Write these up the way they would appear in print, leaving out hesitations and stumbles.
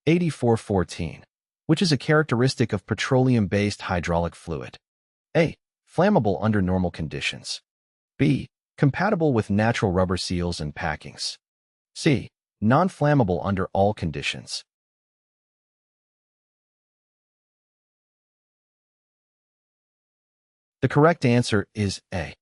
Q8414, which is a characteristic of petroleum-based hydraulic fluid. A. Flammable under normal conditions. B. Compatible with natural rubber seals and packings. C. Non-flammable under all conditions. The correct answer is A.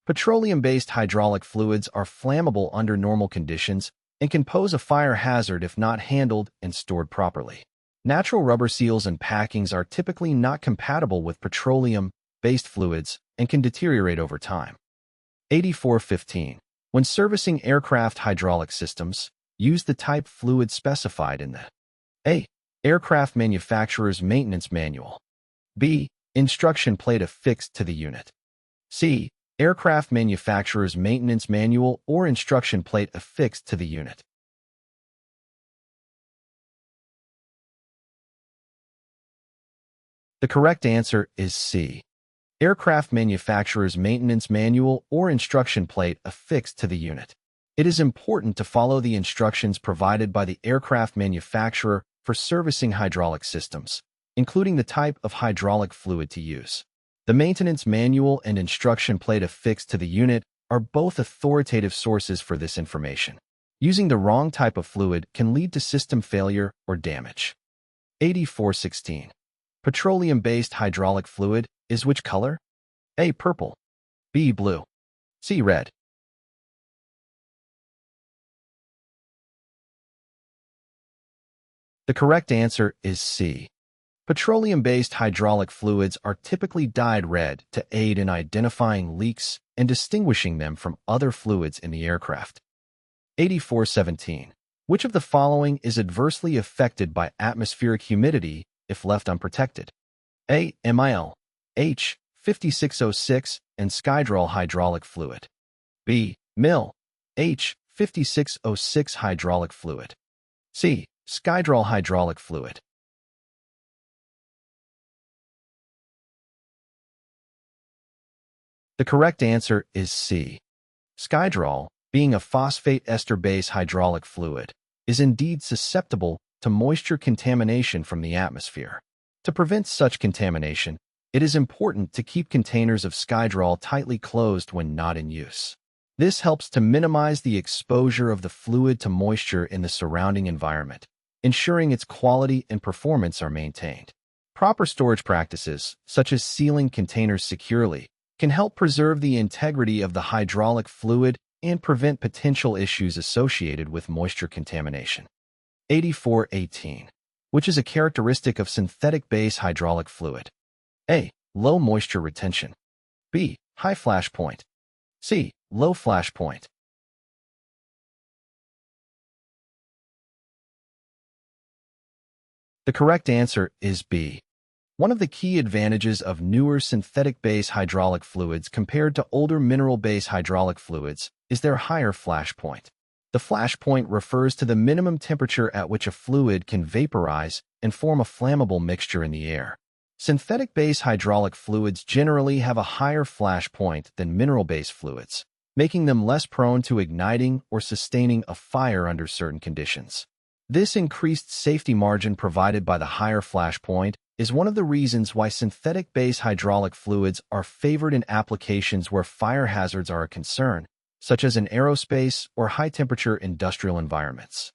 Petroleum-based hydraulic fluids are flammable under normal conditions and can pose a fire hazard if not handled and stored properly. Natural rubber seals and packings are typically not compatible with petroleum-based fluids and can deteriorate over time. 8415. When servicing aircraft hydraulic systems, use the type fluid specified in the A. Aircraft manufacturer's maintenance manual. B. Instruction plate affixed to the unit. C. Aircraft manufacturer's maintenance manual or instruction plate affixed to the unit. The correct answer is C. Aircraft manufacturer's maintenance manual or instruction plate affixed to the unit. It is important to follow the instructions provided by the aircraft manufacturer for servicing hydraulic systems, including the type of hydraulic fluid to use. The maintenance manual and instruction plate affixed to the unit are both authoritative sources for this information. Using the wrong type of fluid can lead to system failure or damage. 8416. Petroleum-based hydraulic fluid is which color? A. Purple. B. Blue. C. Red. The correct answer is C. Petroleum-based hydraulic fluids are typically dyed red to aid in identifying leaks and distinguishing them from other fluids in the aircraft. 8417. Which of the following is adversely affected by atmospheric humidity if left unprotected? A. MIL, H. 5606 and Skydrol hydraulic fluid. B. MIL, H. 5606 hydraulic fluid. C. Skydrol hydraulic fluid. The correct answer is C. Skydrol, being a phosphate ester-base hydraulic fluid, is indeed susceptible to moisture contamination from the atmosphere. To prevent such contamination, it is important to keep containers of Skydrol tightly closed when not in use. This helps to minimize the exposure of the fluid to moisture in the surrounding environment, ensuring its quality and performance are maintained. Proper storage practices, such as sealing containers securely, can help preserve the integrity of the hydraulic fluid and prevent potential issues associated with moisture contamination. 8418. Which is a characteristic of synthetic base hydraulic fluid? A. Low moisture retention. B. High flash point. C. Low flash point. The correct answer is B. One of the key advantages of newer synthetic base hydraulic fluids compared to older mineral base hydraulic fluids is their higher flash point. The flash point refers to the minimum temperature at which a fluid can vaporize and form a flammable mixture in the air. Synthetic base hydraulic fluids generally have a higher flash point than mineral base fluids, making them less prone to igniting or sustaining a fire under certain conditions. This increased safety margin provided by the higher flash point is one of the reasons why synthetic base hydraulic fluids are favored in applications where fire hazards are a concern, such as in aerospace or high-temperature industrial environments.